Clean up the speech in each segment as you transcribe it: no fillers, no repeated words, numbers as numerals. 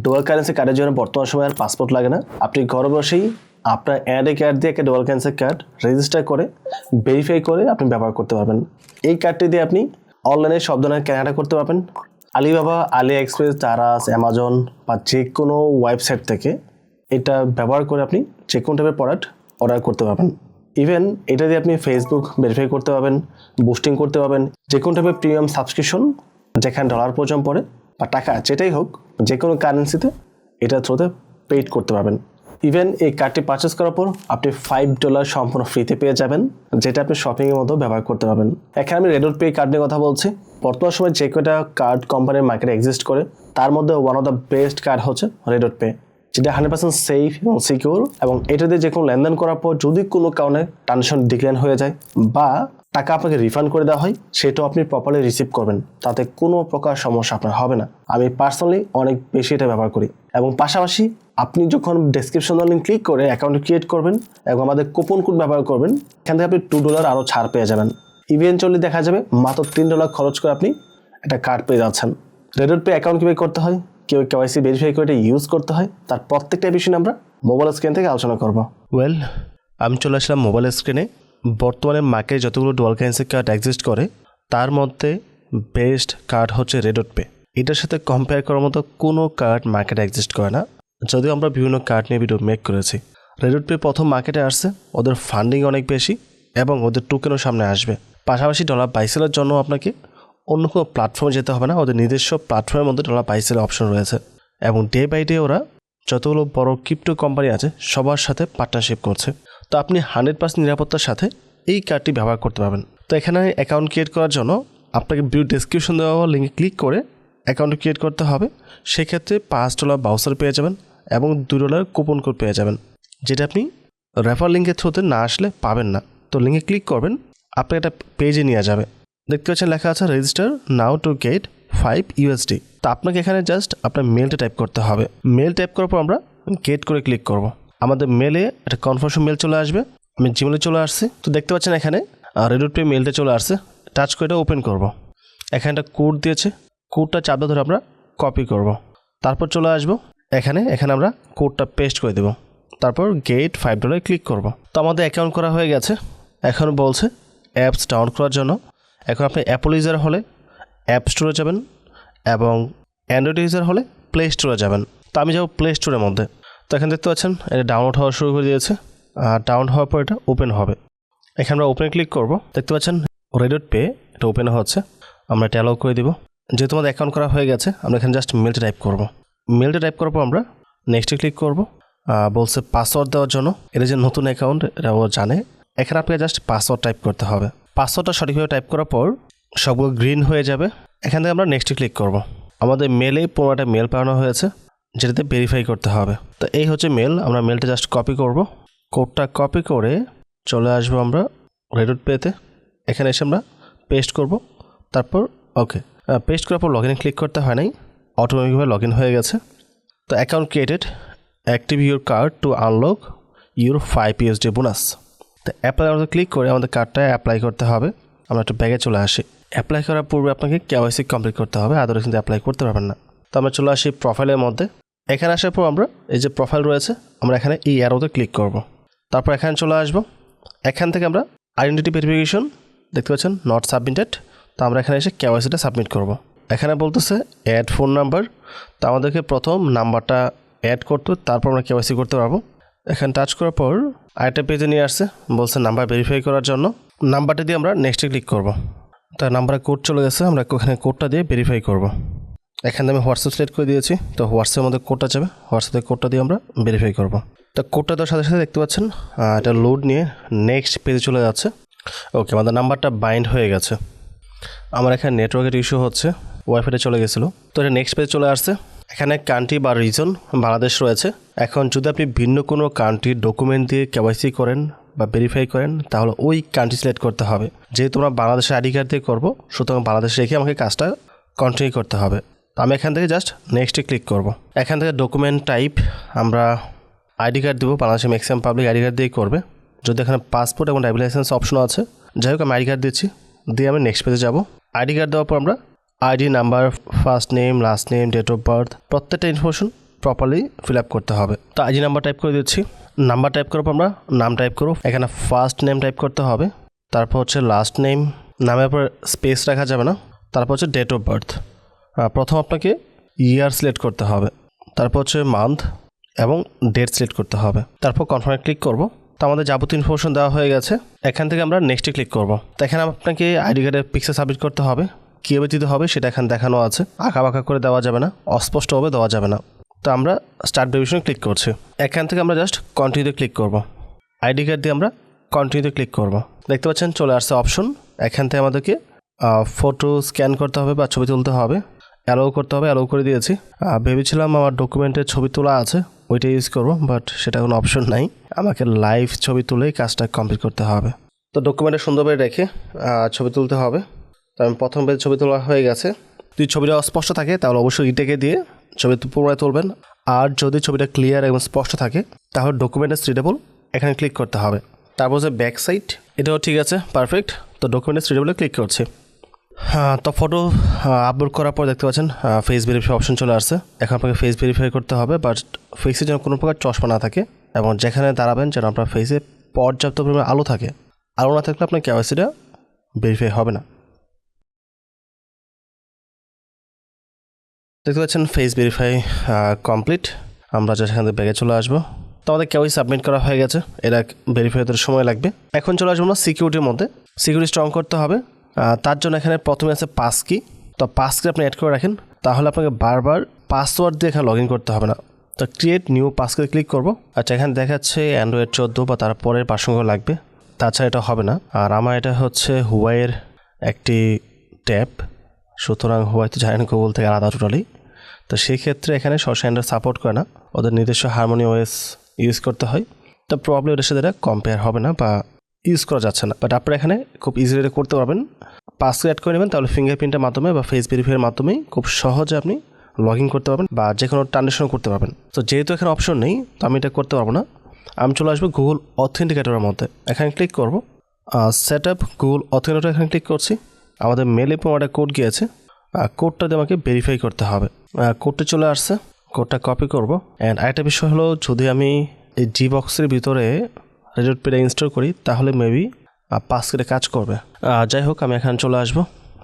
Dual currency কার্ডের জন্য বর্তমান সময়ে আর পাসপোর্ট লাগে না। আপনি ঘরে বসেই আপনার অ্যাড কার্ড দিয়ে একটা ডুয়াল কারেন্সি কার্ড রেজিস্টার করে ভেরিফাই করে আপনি ব্যবহার করতে পারবেন। এই কার্ডটি দিয়ে আপনি অনলাইনে সব ধরনের কেনাকাটা করতে পারবেন। আলিবাবা, আলি এক্সপ্রেস, তারাস, অ্যামাজন বা যে কোনো ওয়েবসাইট থেকে এটা ব্যবহার করে আপনি যে কোনো টাইপের প্রোডাক্ট অর্ডার করতে পারবেন। ইভেন এটা দিয়ে আপনি ফেসবুক ভেরিফাই করতে পারবেন, বুস্টিং করতে পারবেন, যে কোনো টাইপের প্রিমিয়াম সাবস্ক্রিপশন যেখানে ডলার প্রয়োজন পড়ে বা টাকা যেটাই হোক যে কোনো কারেন্সিতে এটা থ্রুতে পেইড করতে পারবেন। ইভেন এই কার্ডটি পারচেস করার পর আপনি $5 সম্পূর্ণ ফ্রিতে পেয়ে যাবেন, যেটা আপনি শপিংয়ের মতো ব্যবহার করতে পারবেন। এখানে আমি রেডট পে কার্ড নিয়ে কথা বলছি। বর্তমান সময় যে কটা কার্ড কোম্পানির মার্কেটে এক্সিস্ট করে তার মধ্যে one of the best card হচ্ছে রেডট পে, যেটা 100% সেফ এবং সিকিউর। এবং এটা দিয়ে যে কোনো লেনদেন করার পর যদি কোনো কারণে ট্রানজাকশন ডিক্লাইন হয়ে যায় বা টাকা আপনাকে রিফান্ড করে দেওয়া হয়, সেটাও আপনি প্রপারলি রিসিভ করবেন, তাতে কোনো প্রকার সমস্যা আপনার হবে না। আমি পার্সোনালি অনেক বেশি এটা ব্যবহার করি। এবং পাশাপাশি আপনি যখন ডেসক্রিপশন লিঙ্ক ক্লিক করে অ্যাকাউন্ট ক্রিয়েট করবেন এবং আমাদের কুপন কোড ব্যবহার করবেন, এখান থেকে আপনি $2 আরও ছাড় পেয়ে যাবেন। ইভেনচুয়ালি দেখা যাবে মাত্র $3 খরচ করে আপনি একটা কার্ড পেয়ে যাচ্ছেন। রেডট পে অ্যাকাউন্ট কীভাবে করতে হয়, কেউ কেওয়াইসি ভেরিফাই করে এটা ইউজ করতে হয়, তার প্রত্যেকটা বিষয় আমরা মোবাইল স্ক্রিন থেকে আলোচনা করব। আমি চলে আসলাম মোবাইল স্ক্রিনে। বর্তমানে মার্কেটে যতগুলো ডুয়াল কারেন্সি কার্ড এক্সিস্ট করে তার মধ্যে বেস্ট কার্ড হচ্ছে রেডট পে। এটার সাথে কম্পেয়ার করার মতো কোনো কার্ড মার্কেটে এক্সিস্ট করে না, যদিও আমরা বিভিন্ন কার্ড নিয়ে ভিডিও মেক করেছি। রেডট পে প্রথম মার্কেটে আসছে, ওদের ফান্ডিং অনেক বেশি এবং ওদের টোকেনও সামনে আসবে। পাশাপাশি ডলার বাই সেলের জন্য আপনাকে অন্য কোনো প্ল্যাটফর্মে যেতে হবে না, ওদের নিজস্ব প্ল্যাটফর্মের মধ্যে ডলার বাই সেলের অপশন রয়েছে। এবং ডে বাই ডে ওরা যতগুলো বড় ক্রিপ্টো কোম্পানি আছে সবার সাথে পার্টনারশিপ করছে। তো আপনি 100% নিরাপত্তার সাথে এই কার্ডটি ব্যবহার করতে পারবেন। তো এখানে অ্যাকাউন্ট ক্রিয়েট করার জন্য আপনাকে ভিডিও ডেসক্রিপশন দেওয়া লিঙ্কে ক্লিক করে অ্যাকাউন্ট ক্রিয়েট করতে হবে। সেক্ষেত্রে $5 বাউচার পেয়ে যাবেন এবং $2 কুপন কোড পেয়ে যাবেন, যেটা আপনি রেফার লিঙ্কের থ্রুতে না আসলে পাবেন না। তো লিঙ্কে ক্লিক করবেন, আপনাকে একটা পেজে নিয়ে যাবে। দেখতে পাচ্ছেন লেখা আছে রেজিস্টার নাও টু গেট $5। তো আপনাকে এখানে জাস্ট আপনার মেলটা টাইপ করতে হবে। মেল টাইপ করার পর আমরা গেট করে ক্লিক করব। আমাদের মেলে একটা কনফার্মেশন মেল চলে আসবে। আমি জিমেলে চলে আসছি। তো দেখতে পাচ্ছেন এখানে রেডট পে মেলটা চলে আসছে। টাচ করে এটা ওপেন করব। এখানে একটা কোড দিয়েছে, কোডটা চাপ ধরে আমরা কপি করব। তারপর চলে আসবো এখানে আমরা কোডটা পেস্ট করে দেব। তারপর গেট $5 ক্লিক করব। তো আমাদের অ্যাকাউন্ট করা হয়ে গেছে। এখন বলছে অ্যাপস ডাউনলোড করার জন্য। এখন আপনি অ্যাপল ইউজার হলে অ্যাপ স্টোরে যাবেন এবং অ্যান্ড্রয়েড ইউজার হলে প্লে স্টোরে যাবেন। তো আমি যাবো প্লে স্টোরের মধ্যে। তো এখানে দেখতে পাচ্ছেন এটা ডাউনলোড হওয়া শুরু করে দিয়েছে। ডাউনলোড হওয়ার পর এটা ওপেন হবে। এখানে আমরা ওপেন ক্লিক করব। দেখতে পাচ্ছেন রেডট পে এটা ওপেন হচ্ছে। আমরা এটা অ্যালাউ করে দিব। যেহেতু আমাদের অ্যাকাউন্ট করা হয়ে গেছে, আমরা এখানে জাস্ট মেলটা টাইপ করব। মেলটা টাইপ করার পর আমরা নেক্সটে ক্লিক করব। বলছে পাসওয়ার্ড দেওয়ার জন্য। এটা যে নতুন অ্যাকাউন্ট এটা ও জানে। এখানে আপনাকে জাস্ট পাসওয়ার্ড টাইপ করতে হবে। পাসওয়ার্ডটা সঠিকভাবে টাইপ করার পর সবগুলো গ্রিন হয়ে যাবে। এখান থেকে আমরা নেক্সটে ক্লিক করব। আমাদের মেলে 15টা মেল পাঠানো হয়েছে, যেটাতে ভেরিফাই করতে হবে। তো এই হচ্ছে মেল। আমরা মেলটা জাস্ট কপি করব। কোডটা কপি করে চলে আসবো আমরা রেডট পেতে। এখানে এসে আমরা পেস্ট করব। তারপর ওকে, পেস্ট করার পর লগ ইনে ক্লিক করতে হয় নাই, অটোমেটিকভাবে লগ ইন হয়ে গেছে। তো account created, active your card to unlock your $5 bonus. তো অ্যাপ্লাই আমাদের ক্লিক করে আমাদের কার্ডটা অ্যাপ্লাই করতে হবে। আমরা একটু ব্যাগে চলে আসি। অ্যাপ্লাই করার পূর্বে আপনাকে কেওয়াইসি কমপ্লিট করতে হবে, আদারে কিন্তু অ্যাপ্লাই করতে পারবেন না। তো আমরা চলে আসি প্রোফাইলের মধ্যে। এখানে আসার পর আমরা এই যে প্রোফাইল রয়েছে, আমরা এখানে এই অ্যারোতে ক্লিক করব। তারপর এখানে চলে আসবো। এখান থেকে আমরা আইডেন্টিটি ভেরিফিকেশন দেখতে পাচ্ছেন নট সাবমিটেড। তো আমরা এখানে এসে কেওয়াইসিটা সাবমিট করব। এখানে বলতেছে অ্যাড ফোন নাম্বার। তো আমাদেরকে প্রথম নাম্বারটা অ্যাড করতে, তারপর আমরা কেওয়াইসি করতে পারবো। এখানে টাচ করার পর আরেকটা পেজে নিয়ে আসছে, বলছে নাম্বার ভেরিফাই করার জন্য। নাম্বারটা দিয়ে আমরা নেক্সটে ক্লিক করব। তার নাম্বারে কোড চলে গেছে, আমরা ওখানে কোডটা দিয়ে ভেরিফাই করব। এখানে আমি হোয়াটসঅ্যাপ সিলেক্ট করে দিয়েছি। তো হোয়াটসঅ্যাপের মধ্যে কোডটা যাবে, হোয়াটসঅ্যাপের কোডটা দিয়ে আমরা ভেরিফাই করব। তো কোডটা দেওয়ার সাথে সাথে দেখতে পাচ্ছেন এটা লোড নিয়ে নেক্সট পেজে চলে যাচ্ছে। ওকে, আমাদের নাম্বারটা বাইন্ড হয়ে গেছে। আমার এখানে নেটওয়ার্কের ইস্যু হচ্ছে, ওয়াইফাইটা চলে গেছিলো। তো এটা নেক্সট পেজে চলে আসছে। এখানে কান্ট্রি বা রিজন বাংলাদেশ রয়েছে। এখন যদি আপনি ভিন্ন কোনো কান্ট্রির ডকুমেন্ট দিয়ে কেওয়াইসি করেন বা ভেরিফাই করেন, তাহলে ওই কান্ট্রি সিলেক্ট করতে হবে। যেহেতু আমরা বাংলাদেশের আইডি কার্ড দিয়ে করবো, সুতরাং বাংলাদেশে রেখে আমাকে কাজটা কন্টিনিউ করতে হবে। তো আমি এখান থেকে জাস্ট নেক্সটে ক্লিক করব। এখান থেকে ডকুমেন্ট টাইপ আমরা আইডি কার্ড দেবো, বাংলাদেশে ম্যাক্সিমাম পাবলিক আইডি কার্ড দিয়েই করবে। যদি এখানে পাসপোর্ট এবং ড্রাইভিং লাইসেন্স অপশন আছে, যাই হোক আমি আইডি কার্ড দিচ্ছি। দিয়ে আমি নেক্সট পেজে যাব। আইডি কার্ড দেওয়ার পর আমরা ID number, first name, last name, date of birth প্রত্যেকটা ইনফরমেশন প্রপারলি ফিল আপ করতে হবে। তো আইডি নাম্বার টাইপ করে দিচ্ছি। নাম্বার টাইপ করার পর আমরা নাম টাইপ করব। এখানে ফার্স্ট নেম টাইপ করতে হবে, তারপর হচ্ছে লাস্ট নেম, নামের পর স্পেস রাখা যাবে না, তারপর হচ্ছে ডেট অফ বার্থ। প্রথম আপনাকে ইয়ার সিলেক্ট করতে হবে, তারপর হচ্ছে মান্থ এবং ডেট সিলেক্ট করতে হবে, তারপর কনফার্মে ক্লিক করব। তো আমাদের যাবতীয় ইনফরমেশন দেওয়া হয়ে গেছে। এখান থেকে আমরা নেক্সটে ক্লিক করব। তো এখানে আপনাকে আইডি কার্ডের পিকচার সাবমিট করতে হবে। কীভাবে দিতে হবে সেটা এখানে দেখানো আছে। আঁকা বাঁকা করে দেওয়া যাবে না, অস্পষ্টভাবে দেওয়া যাবে না। তো আমরা স্টার্ট ভেরিফিকেশনে ক্লিক করছি। এখান থেকে আমরা জাস্ট কন্টিনিউতে ক্লিক করব। আইডি কার্ড দিয়ে আমরা কন্টিনিউতে ক্লিক করব। দেখতে পাচ্ছেন চলে আসছে অপশন। এখান থেকে আমাদেরকে ফটো স্ক্যান করতে হবে বা ছবি তুলতে হবে, অ্যালাউ করতে হবে, অ্যালাউ করে দিয়েছি। ভেবেছিলাম আমার ডকুমেন্টের ছবি তোলা আছে ওইটা ইউজ করব, বাট সেটা কোনো অপশন নাই। আমাকে লাইভ ছবি তুলেই কাজটা কমপ্লিট করতে হবে। তো ডকুমেন্টে সুন্দরভাবে রেখে ছবি তুলতে হবে। তো আমি প্রথম পেজ ছবি তোলা হয়ে গেছে। যদি ছবিটা অস্পষ্ট থাকে তাহলে অবশ্যই রিটেকে দিয়ে ছবি পুনরায় তুলবেন। আর যদি ছবিটা ক্লিয়ার এবং স্পষ্ট থাকে তাহলে ডকুমেন্টের রিডেবল এখানে ক্লিক করতে হবে। তারপর যে ব্যাক সাইড, এটাও ঠিক আছে, পারফেক্ট। তো ডকুমেন্টের রিডেবলে ক্লিক করছি। তো ফটো আপলোড করার পর দেখতে পাচ্ছেন ফেস ভেরিফাই অপশন চলে আসছে। এখন আপনাকে ফেস ভেরিফাই করতে হবে, বাট ফেসে যেন কোনো প্রকার চশমা না থাকে এবং যেখানে দাঁড়াবেন যেন আপনার ফেসে পর্যাপ্ত পরিমাণে আলো থাকে। আলো না থাকলে আপনার কেওয়াইসিটা ভেরিফাই হবে না। দেখতে পাচ্ছেন ফেস ভেরিফাই কমপ্লিট। আমরা যেখান থেকে ব্যাগে চলে আসবো। তো আমাদের কেউই সাবমিট করা হয়ে গেছে। এটা ভেরিফাই হতে সময় লাগবে। এখন চলে আসবো না সিকিউরিটির মধ্যে। সিকিউরিটি স্ট্রং করতে হবে। তার জন্য এখানে প্রথমে আছে পাস কি। তো পাস কি আপনি অ্যাড করে রাখেন, তাহলে আপনাকে বারবার পাসওয়ার্ড দিয়ে এখানে লগ ইন করতে হবে না। তো ক্রিয়েট নিউ পাসকে ক্লিক করব। আচ্ছা, এখানে দেখাচ্ছে অ্যান্ড্রয়েড 14 বা তার পরের পার্সনগুলো লাগবে, তাছাড়া এটা হবে না। আর আমার এটা হচ্ছে হুয়াইয়ের একটি ট্যাব, সুতরাং হুয়াই তো জানেন গুগল থেকে আলাদা টোটালি। তো সেই ক্ষেত্রে এখানে সরাসরি অ্যান্ড্রয়েড সাপোর্ট করে না, ওদের নিজস্ব হারমোনি ওএস ইউজ করতে হয়। তো প্রবলেম ওদের সাথে এটা কম্পেয়ার হবে না বা ইউজ করা যাচ্ছে না। বাট আপনারা এখানে খুব ইজিলি করতে পারবেন। পাসওয়ার্ড অ্যাড করে নেবেন, তাহলে ফিঙ্গারপ্রিন্টের মাধ্যমে বা ফেস ভেরিফাইয়ের মাধ্যমেই খুব সহজে আপনি লগ ইন করতে পারবেন বা যে কোনো ট্রানজাকশন করতে পারবেন। তো যেহেতু এখানে অপশন নেই, তো আমি এটা করতে পারবো না। আমি চলে আসবো গুগল অথেন্টিকেটরের মধ্যে। এখানে ক্লিক করবো, সেট আপ গুগল অথেন্টিকেটর এখানে ক্লিক করছি। আমাদের মেলে একটা কোড গিয়েছে, কোডটা দিয়ে আমাকে ভেরিফাই করতে হবে। কোডটা চলে আসছে, কোডটা কপি করব। অ্যান্ড আরেকটা বিষয় হলো, যদি আমি এই জি বক্সের ভিতরে রেডিট পেটা ইনস্টল করি তাহলে মেবি পাসওয়ার্ডে কাজ করবে। যাই হোক, আমি এখানে চলে আসবো।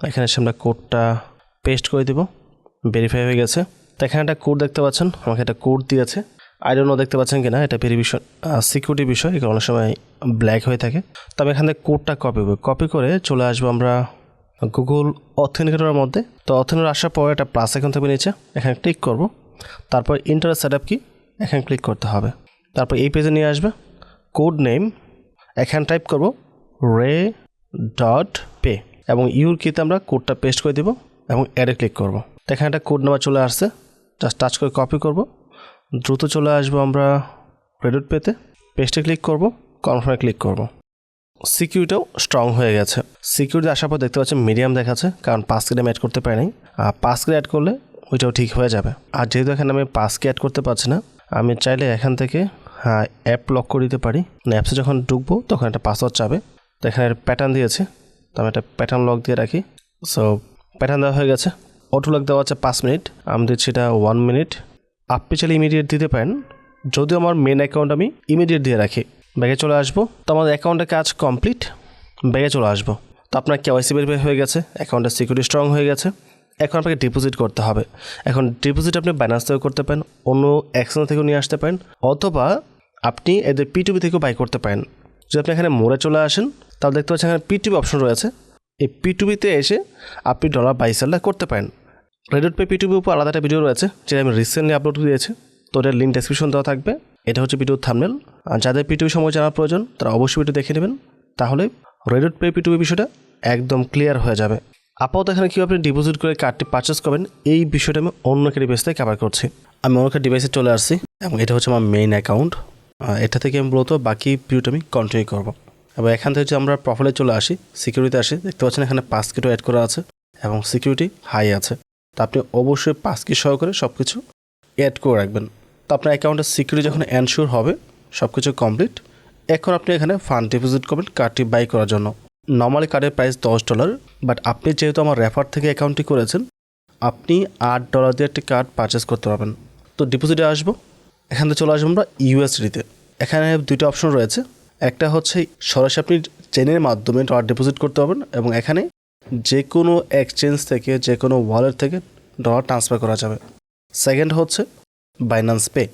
এখানে এসে আমরা কোডটা পেস্ট করে দিব। ভেরিফাই হয়ে গেছে। তো এখানে একটা কোড দেখতে পাচ্ছেন, আমাকে একটা কোড দিয়েছে। আই ডোন্ট নো দেখতে পাচ্ছেন কিনা, এটা ভেরিফিকেশন সিকিউরিটি বিষয়, এগুলো অনেক সময় ব্ল্যাক হয়ে থাকে। তবে এখান থেকে কোডটা কপি করে চলে আসবো আমরা গুগল অথেন্টিকেটরের মধ্যে। তো অথেন্টিকেটর আসার পর একটা প্লাস আইকন থাকবে নিচে, এখানে ক্লিক করব। তারপর ইন্টার সেট আপ কি এখানে ক্লিক করতে হবে। তারপর এই পেজে নিয়ে আসবে। কোড নেম এখানে টাইপ করব ray.pay এবং ইউর কিতে আমরা কোডটা পেস্ট করে দেব এবং অ্যাডে ক্লিক করব। তো এখানে একটা কোড নাম্বার চলে আসছে, জাস্ট টাচ করে কপি করব। দ্রুত চলে আসবো আমরা রেডিট পেতে, পেস্টে ক্লিক করব, কনফার্মে ক্লিক করব। সিকিউরিটিও স্ট্রং হয়ে গেছে। সিকিউরিটি আসার পর দেখতে পাচ্ছেন মিডিয়াম দেখাচ্ছে, কারণ পাসকে আমি অ্যাড করতে পারি নাই। আর পাসকে অ্যাড করলে ওইটাও ঠিক হয়ে যাবে। আর যেহেতু এখানে আমি পাসকে অ্যাড করতে পারছি না, আমি চাইলে এখান থেকে অ্যাপ লক করে দিতে পারি। অ্যাপসে যখন ঢুকবো তখন একটা পাসওয়ার্ড চাবে। তো এখানে প্যাটার্ন দিয়েছে, তো আমি একটা প্যাটার্ন লক দিয়ে রাখি। সো প্যাটার্ন দেওয়া হয়ে গেছে। অটো লক দেওয়া আছে 5 মিনিট, আমি দিচ্ছি এটা 1 মিনিট। আপনি চাইলে ইমিডিয়েট দিতে পারেন, যদিও আমার মেন অ্যাকাউন্ট আমি ইমিডিয়েট দিয়ে রাখি। ব্যাগে চলে আসবো। তো আমাদের অ্যাকাউন্টের কাজ কমপ্লিট, ব্যাগে চলে আসবো। তো আপনার কেওয়াইসি ভেরিফাই হয়ে গেছে, অ্যাকাউন্টের সিকিউরিটি স্ট্রং হয়ে গেছে। এখন আপনাকে ডিপোজিট করতে হবে। এখন ডিপোজিট আপনি বাইন্যান্স থেকেও করতে পারেন, অন্য এক্সচেঞ্জ থেকেও নিয়ে আসতে পারেন, অথবা আপনি এদের P2P থেকেও বাই করতে পারেন। যদি আপনি এখানে মোড়ে চলে আসেন তাহলে দেখতে পাচ্ছেন এখানে P2P অপশন রয়েছে। এই P2P-তে এসে আপনি ডলার বাই সেলটা করতে পারেন। রেডিট পে P2P উপর আলাদা একটা ভিডিও রয়েছে, যেটা আমি রিসেন্টলি আপলোড দিয়েছি। তো এটার লিঙ্ক ডেসক্রিপশন দেওয়া থাকবে। এটা হচ্ছে ভিডিওর থাম্বনেল। আর যাদের P2P সময় জানার প্রয়োজন তারা অবশ্যই ভিডিও দেখে নেবেন, তাহলে রেডিট পে P2P বিষয়টা একদম ক্লিয়ার হয়ে যাবে। আপাতত এখানে কীভাবে আপনি ডিপোজিট করে কার্ডটি পারচেস করবেন এই বিষয়টা আমি অন্য একটা ডিভাইস থেকে কভার করছি। আমি অন্য একটা ডিভাইসে চলে আসছি এবং এটা হচ্ছে আমার মেইন অ্যাকাউন্ট। এটা থেকে আমি মূলত বাকি ভিডিওটা আমি কন্টিনিউ করব। এবং এখান থেকে যদি আমরা প্রোফাইলে চলে আসি, সিকিউরিটি আসি, দেখতে পাচ্ছেন এখানে পাসকিটও অ্যাড করা আছে এবং সিকিউরিটি হাই আছে। তো আপনি অবশ্যই পাসকি সহকারে সব কিছু অ্যাড করে রাখবেন। তো আপনার অ্যাকাউন্টের সিকিউরিটি যখন এনশিওর হবে, সব কিছু কমপ্লিট, এখন আপনি এখানে ফান্ড ডিপোজিট করবেন কার্ডটি বাই করার জন্য। নর্মালি কার্ডের প্রাইস $10, বাট আপনি যেহেতু আমার রেফার থেকে অ্যাকাউন্টটি করেছেন, আপনি $8 দিয়ে একটি কার্ড পারচেস করতে পারবেন। তো তো ডিপোজিটে আসবো, এখান থেকে চলে আসবো আমরা ইউএসডিতে। এখানে দুইটা অপশন রয়েছে, একটা হচ্ছে সরাসরি আপনি চেনের মাধ্যমে ডলার ডিপোজিট করতে পারবেন এবং এখানে যে কোনো এক্সচেঞ্জ থেকে যে কোনো ওয়ালেট থেকে ডলার ট্রান্সফার করা যাবে। সেকেন্ড হচ্ছে বাইন্যান্স পে।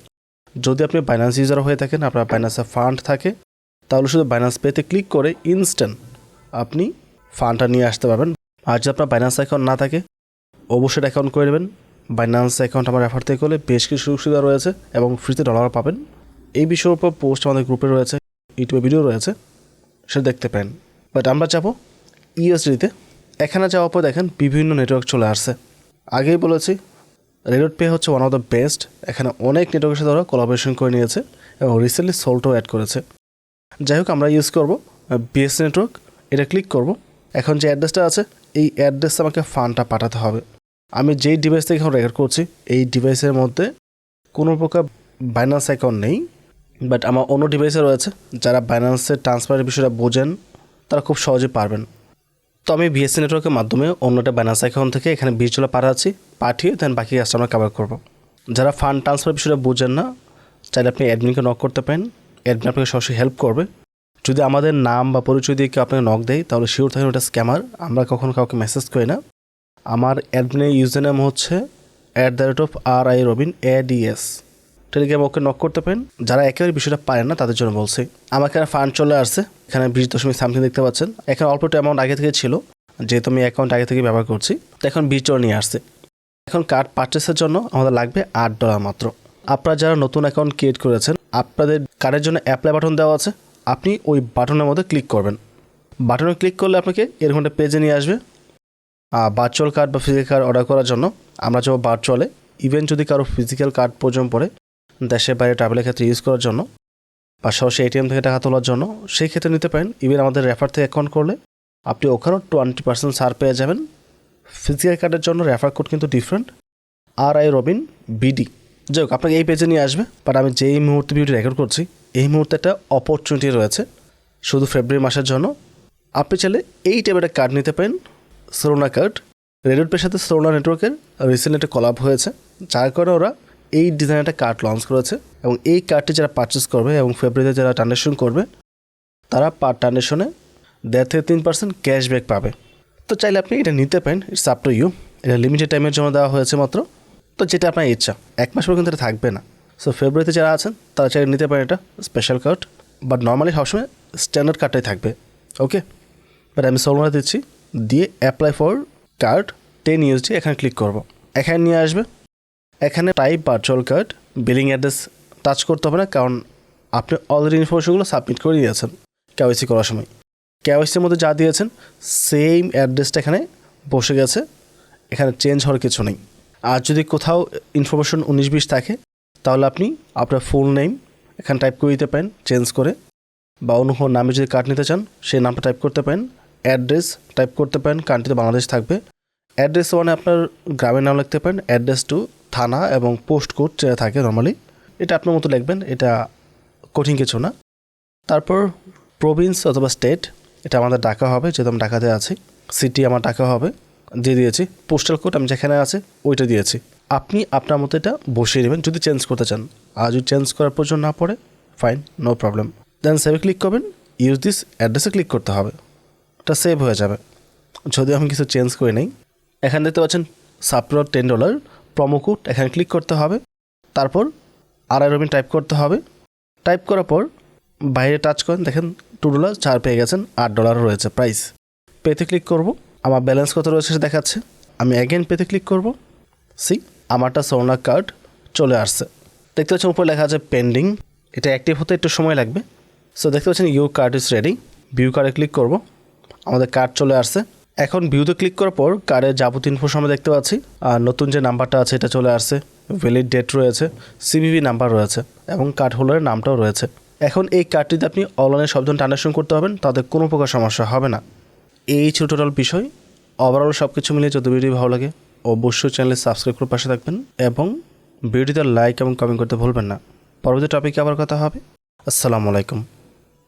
যদি আপনি বাইন্যান্স ইউজার হয়ে থাকেন, আপনার বাইন্যান্সে ফান্ড থাকে, তাহলে শুধু বাইন্যান্স পেতে ক্লিক করে ইনস্ট্যান্ট আপনি ফান্ডটা নিয়ে আসতে পারবেন। আর যদি আপনার বাইন্যান্স অ্যাকাউন্ট না থাকে, অবশ্যই অ্যাকাউন্ট করে নেবেন। বাইন্যান্স অ্যাকাউন্ট আমার রেফার থেকে করলে বেশ কিছু সুযোগ সুবিধা রয়েছে এবং ফ্রিতে ডলার পাবেন। এই বিষয়ের উপর পোস্ট আমাদের গ্রুপে রয়েছে, ইউটিউবে ভিডিও রয়েছে, সেটা দেখতে পারেন। বাট আমরা যাবো ইউএসডিতে। এখানে যাওয়ার পর দেখেন বিভিন্ন নেটওয়ার্ক চলে আসছে। আগেই বলেছি রেডট পে হচ্ছে ওয়ান অফ দ্য বেস্ট। এখানে অনেক নেটওয়ার্কের সাথে ওরা কোলাবোরেশন করে নিয়েছে এবং রিসেন্টলি সোল্টও অ্যাড করেছে। যাই হোক, আমরা ইউজ করব বিএস নেটওয়ার্ক। এটা ক্লিক করব। এখন যে অ্যাড্রেসটা আছে, এই অ্যাড্রেসে আমাকে ফান্ডটা পাঠাতে হবে। আমি যেই ডিভাইস থেকে এখন রেকর্ড করছি, এই ডিভাইসের মধ্যে কোনো প্রকার বাইন্যান্স অ্যাকাউন্ট নেই, বাট আমার অন্য ডিভাইসে রয়েছে। যারা বাইন্যান্সের ট্রান্সফারের বিষয়টা বোঝেন তারা খুব সহজে পারবেন। তো আমি বিএসসি নেটওয়ার্কের মাধ্যমে অন্যটা বাইন্যান্স অ্যাকাউন্ট থেকে এখানে বিএসডি পাঠিয়ে দেন বাকি কাজটা আমরা কভার করব। যারা ফান্ড ট্রান্সফার বিষয়টা বোঝেন না, চাইলে আপনি অ্যাডমিনকে নক করতে পারেন। অ্যাডমিন আপনাকে সরাসরি হেল্প করবে। যদি আমাদের নাম বা পরিচয় দিয়ে কেউ আপনাকে নক দেয়, তাহলে শিওর থাকেন ওটা স্ক্যামার। আমরা কখনো কাউকে মেসেজ করি না। আমার অ্যাডমিনের ইউজার নেম হচ্ছে @RI_Robin ADS। টেলিগ্রাম ওকে নক করতে পারেন। যারা একেবারে বিষয়টা পারেন না তাদের জন্য বলছি। আমার এখানে ফান্ড চলে আসছে, এখানে 20 সামথিং দেখতে পাচ্ছেন। এখানে অল্প একটু অ্যামাউন্ট আগে থেকে ছিল, যেহেতু আমি অ্যাকাউন্ট আগে থেকে ব্যবহার করছি, তো এখন $20 নিয়ে আসছে। এখন কার্ড পারচেসের জন্য আমাদের লাগবে $8 মাত্র। আপনারা যারা নতুন অ্যাকাউন্ট ক্রিয়েট করেছেন, আপনাদের কার্ডের জন্য অ্যাপ্লাই বাটন দেওয়া আছে, আপনি ওই বাটনের মধ্যে ক্লিক করবেন। বাটনে ক্লিক করলে আপনাকে এরকম একটা পেজে নিয়ে আসবে। ভার্চুয়াল কার্ড বা ফিজিক্যাল কার্ড অর্ডার করার জন্য আমরা যাবো ভার্চুয়ালে। ইভেন যদি কারো ফিজিক্যাল কার্ড প্রয়োজন পড়ে দেশের বাইরে ট্রাভেলের ক্ষেত্রে ইউজ করার জন্য বা সরাসরি এটিএম থেকে টাকা তোলার জন্য, সেই ক্ষেত্রে নিতে পারেন। ইভেন আমাদের রেফার থেকে অ্যাকাউন্ট করলে আপনি ওখানেও 20% ছাড় পেয়ে যাবেন। ফিজিক্যাল কার্ডের জন্য রেফার কোড কিন্তু ডিফারেন্ট, RI_Robin BD। যাই হোক, আপনাকে এই পেজে নিয়ে আসবে। বাট আমি যেই মুহূর্তে ভিডিও রেকর্ড করছি, এই মুহূর্তে একটা অপরচুনিটি রয়েছে শুধু ফেব্রুয়ারি মাসের জন্য। আপনি চাইলে এই টাইপের একটা কার্ড নিতে পারেন, সোলোনা কার্ড। রেডট পের সাথে সোলোনা নেটওয়ার্কের রিসেন্ট একটা কলাব হয়েছে, যার কারণে ওরা এই ডিজাইনের একটা কার্ড লঞ্চ করেছে। এবং এই কার্ডটি যারা পারচেস করবে এবং ফেব্রুয়ারিতে যারা ট্রানজ্যাকশন করবে, তারা পার ট্রানজ্যাকশনে 1.5 থেকে 3% ক্যাশব্যাক পাবে। তো চাইলে আপনি এটা নিতে পারেন, ইটস আপ টু ইউ। এটা লিমিটেড টাইমের জন্য দেওয়া হয়েছে মাত্র, তো যেটা আপনার ইচ্ছা। 1 মাস পর কিন্তু এটা থাকবে না। সো ফেব্রুয়ারিতে যারা আছেন তারা চাইলে নিতে পারেন এটা স্পেশাল কার্ড, বাট নর্মালি সবসময় স্ট্যান্ডার্ড কার্ডটাই থাকবে। ওকে, বাট আমি সোলোনা দিচ্ছি, দিয়ে অ্যাপ্লাই ফর কার্ড $10 এখানে ক্লিক করব। এখানে নিয়ে আসবে। এখানে type virtual card, billing address touch করতে হবে না, কারণ আপনি অলরেডি ইনফরমেশনগুলো সাবমিট করে দিয়েছেন কেওয়াইসি করার সময়। কেওয়াইসির মধ্যে যা দিয়েছেন সেম অ্যাড্রেসটা এখানে বসে গেছে, এখানে চেঞ্জ হওয়ার কিছু নেই। আর যদি কোথাও ইনফরমেশন 19-20 থাকে, তাহলে আপনি আপনার ফুল নেম এখানে টাইপ করে দিতে পারেন চেঞ্জ করে, বা অন্য কোনো নামে যদি কার্ড নিতে চান সেই নামটা টাইপ করতে পারেন। অ্যাড্রেস টাইপ করতে পারেন, কান্ট্রিতে বাংলাদেশ থাকবে। অ্যাড্রেস 1 আপনার গ্রামের নাম লিখতে পারেন। অ্যাড্রেস 2 থানা এবং পোস্ট কোড যেটা থাকে নর্মালি, এটা আপনার মতো লিখবেন, এটা কঠিন কিছু না। তারপর প্রভিন্স অথবা স্টেট, এটা আমাদের ডাকা হবে, যেহেতু আমি ঢাকাতে আছি। সিটি আমার ডাকা হবে, দিয়ে দিয়েছি। পোস্টাল কোড আমি যেখানে আছে ওইটা দিয়েছি। আপনি আপনার মতো এটা বসিয়ে নেবেন যদি চেঞ্জ করতে চান। আর যদি চেঞ্জ করার প্রয়োজন না পড়ে, ফাইন, নো প্রবলেম। দেন সেভে ক্লিক করবেন। ইউজ দিস অ্যাড্রেসে ক্লিক করতে হবে, এটা সেভ হয়ে যাবে। যদিও আমি কিছু চেঞ্জ করে নেই। এখানে দেখতে পাচ্ছেন সাবপ্লট $10 প্রোমো কোড, এখানে ক্লিক করতে হবে। তারপর RI_Robin টাইপ করতে হবে। টাইপ করার পর বাইরে টাচ করেন, দেখেন $2 ছাড় পেয়ে গেছেন, $8 রয়েছে প্রাইস। পেতে ক্লিক করব। আমার ব্যালেন্স কত রয়েছে সে দেখাচ্ছে। আমি অ্যাগেন পেতে ক্লিক করব। আমারটা সোলোনা কার্ড চলে আসছে। দেখতে পাচ্ছেন উপরে লেখা আছে পেন্ডিং, এটা অ্যাক্টিভ হতে একটু সময় লাগবে। সো দেখতে পাচ্ছেন your card is ready. View কার্ডে ক্লিক করব। আমাদের কার্ড চলে আসছে। এখন ভিউতে ক্লিক করার পর কার্ডের যাবতীয় ইনফো আমরা দেখতে পাচ্ছি। আর নতুন যে নাম্বারটা আছে এটা চলে আসছে, ভ্যালিড ডেট রয়েছে, CVV নাম্বার রয়েছে এবং কার্ড হোল্ডারের নামটাও রয়েছে। এখন এই কার্ডটিতে আপনি অনলাইনে সব ধরনের ট্রানজ্যাকশন করতে পারবেন, তাদের কোনো প্রকার সমস্যা হবে না। এই ছিল টোটাল বিষয়। ওভারঅল সব কিছু মিলিয়ে যদি ভিডিও ভালো লাগে অবশ্যই চ্যানেলে সাবস্ক্রাইব করে পাশে থাকবেন এবং ভিডিওতে লাইক এবং কমেন্ট করতে ভুলবেন না। পরবর্তী টপিকে আবার কথা হবে। আসসালামু আলাইকুম।